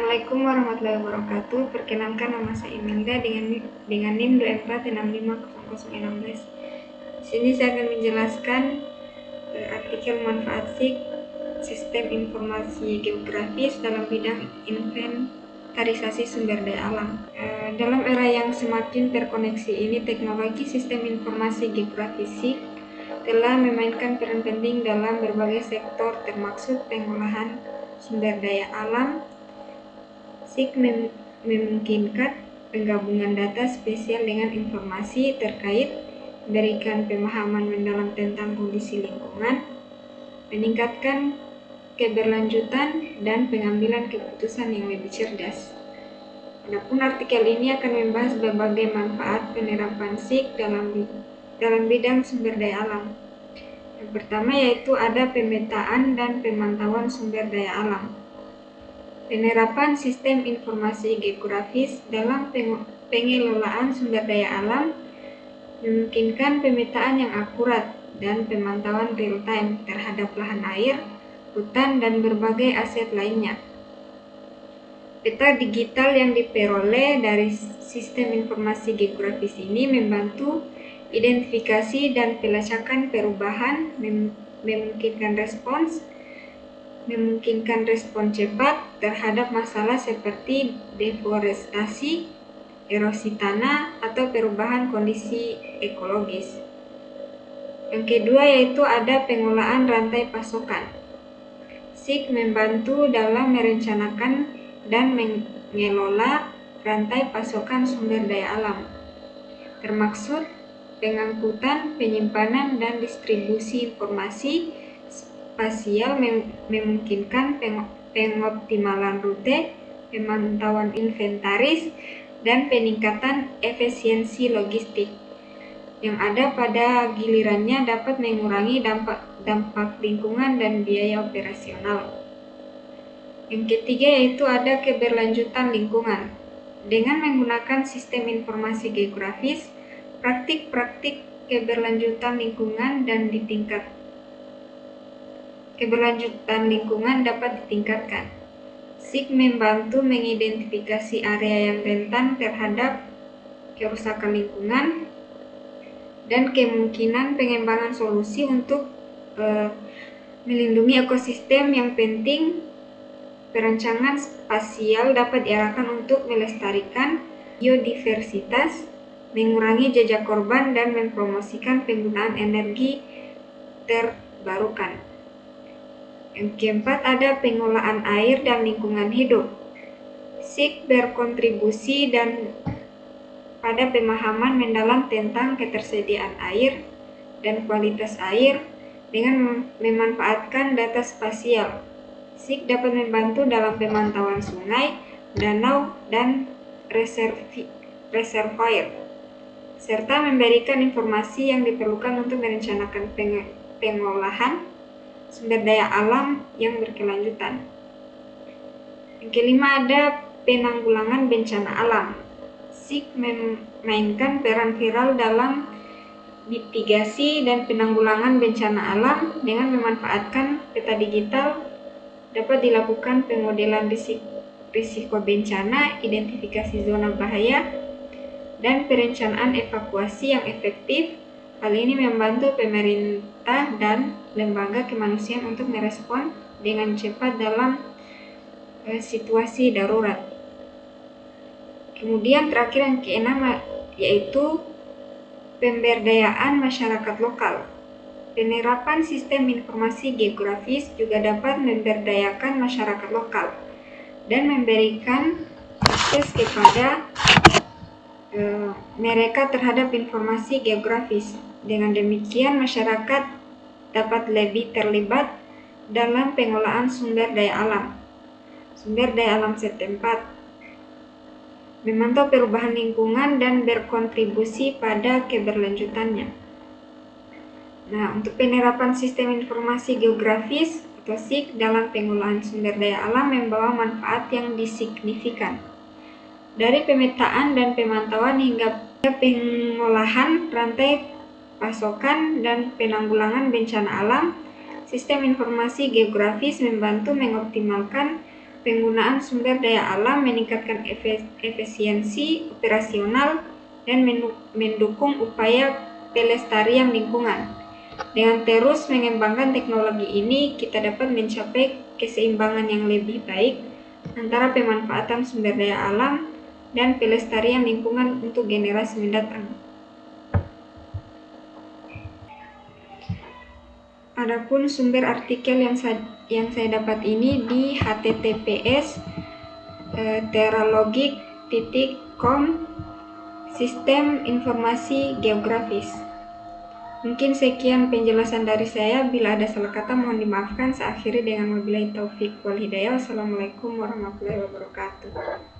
Assalamualaikum warahmatullahi wabarakatuh. Perkenalkan, nama saya Imelda dengan NIM 24650016. Di sini saya akan menjelaskan artikel manfaat SIG Sistem Informasi Geografis dalam bidang inventarisasi sumber daya alam. Dalam era yang semakin terkoneksi ini, teknologi sistem informasi geografis SIG telah memainkan peran penting dalam berbagai sektor, termasuk pengolahan sumber daya alam. SIG memungkinkan penggabungan data spesial dengan informasi terkait, memberikan pemahaman mendalam tentang kondisi lingkungan, meningkatkan keberlanjutan, dan pengambilan keputusan yang lebih cerdas. Adapun artikel ini akan membahas berbagai manfaat penerapan SIG dalam bidang sumber daya alam. Yang pertama yaitu ada pemetaan dan pemantauan sumber daya alam. Penerapan sistem informasi geografis dalam pengelolaan sumber daya alam memungkinkan pemetaan yang akurat dan pemantauan real-time terhadap lahan air, hutan, dan berbagai aset lainnya. Peta digital yang diperoleh dari sistem informasi geografis ini membantu identifikasi dan pelacakan perubahan, memungkinkan respons cepat terhadap masalah seperti deforestasi, erosi tanah, atau perubahan kondisi ekologis. Yang kedua yaitu ada pengolahan rantai pasokan. SIG membantu dalam merencanakan dan mengelola rantai pasokan sumber daya alam, termaksud pengangkutan, penyimpanan, dan distribusi informasi spasial, memungkinkan pengoptimalan rute, pemantauan inventaris, dan peningkatan efisiensi logistik yang ada pada gilirannya dapat mengurangi dampak lingkungan dan biaya operasional. Yang ketiga yaitu ada keberlanjutan lingkungan. Dengan menggunakan sistem informasi geografis, praktik-praktik keberlanjutan lingkungan dapat ditingkatkan. SIG membantu mengidentifikasi area yang rentan terhadap kerusakan lingkungan dan kemungkinan pengembangan solusi untuk melindungi ekosistem. Yang penting, perancangan spasial dapat diarahkan untuk melestarikan biodiversitas, mengurangi jejak korban, dan mempromosikan penggunaan energi terbarukan. Yang keempat ada pengolahan air dan lingkungan hidup. SIG berkontribusi pada pemahaman mendalam tentang ketersediaan air dan kualitas air dengan memanfaatkan data spasial. SIG dapat membantu dalam pemantauan sungai, danau, dan reservoir, serta memberikan informasi yang diperlukan untuk merencanakan pengolahan sumber daya alam yang berkelanjutan. Yang kelima ada penanggulangan bencana alam. SIG memainkan peran vital dalam mitigasi dan penanggulangan bencana alam. Dengan memanfaatkan peta digital dapat dilakukan pemodelan risiko bencana, identifikasi zona bahaya, dan perencanaan evakuasi yang efektif. Hal ini membantu pemerintah dan lembaga kemanusiaan untuk merespon dengan cepat dalam situasi darurat. Kemudian terakhir yang keenam yaitu pemberdayaan masyarakat lokal. Penerapan sistem informasi geografis juga dapat memberdayakan masyarakat lokal dan memberikan akses kepada mereka terhadap informasi geografis. Dengan demikian, masyarakat dapat lebih terlibat dalam pengolahan sumber daya alam setempat, memantau perubahan lingkungan, dan berkontribusi pada keberlanjutannya. Nah, untuk penerapan sistem informasi geografis atau SIG dalam pengolahan sumber daya alam membawa manfaat yang signifikan. Dari pemetaan dan pemantauan hingga pengolahan rantai pasokan dan penanggulangan bencana alam, sistem informasi geografis membantu mengoptimalkan penggunaan sumber daya alam, meningkatkan efisiensi operasional, dan mendukung upaya pelestarian lingkungan. Dengan terus mengembangkan teknologi ini, kita dapat mencapai keseimbangan yang lebih baik antara pemanfaatan sumber daya alam dan pelestarian lingkungan untuk generasi mendatang. Adapun sumber artikel yang saya dapat ini di https terralogic.com Sistem Informasi Geografis. Mungkin sekian penjelasan dari saya. Bila ada salah kata mohon dimaafkan. Saya akhiri dengan wabillahi taufik wal hidayah. Wassalamualaikum warahmatullahi wabarakatuh.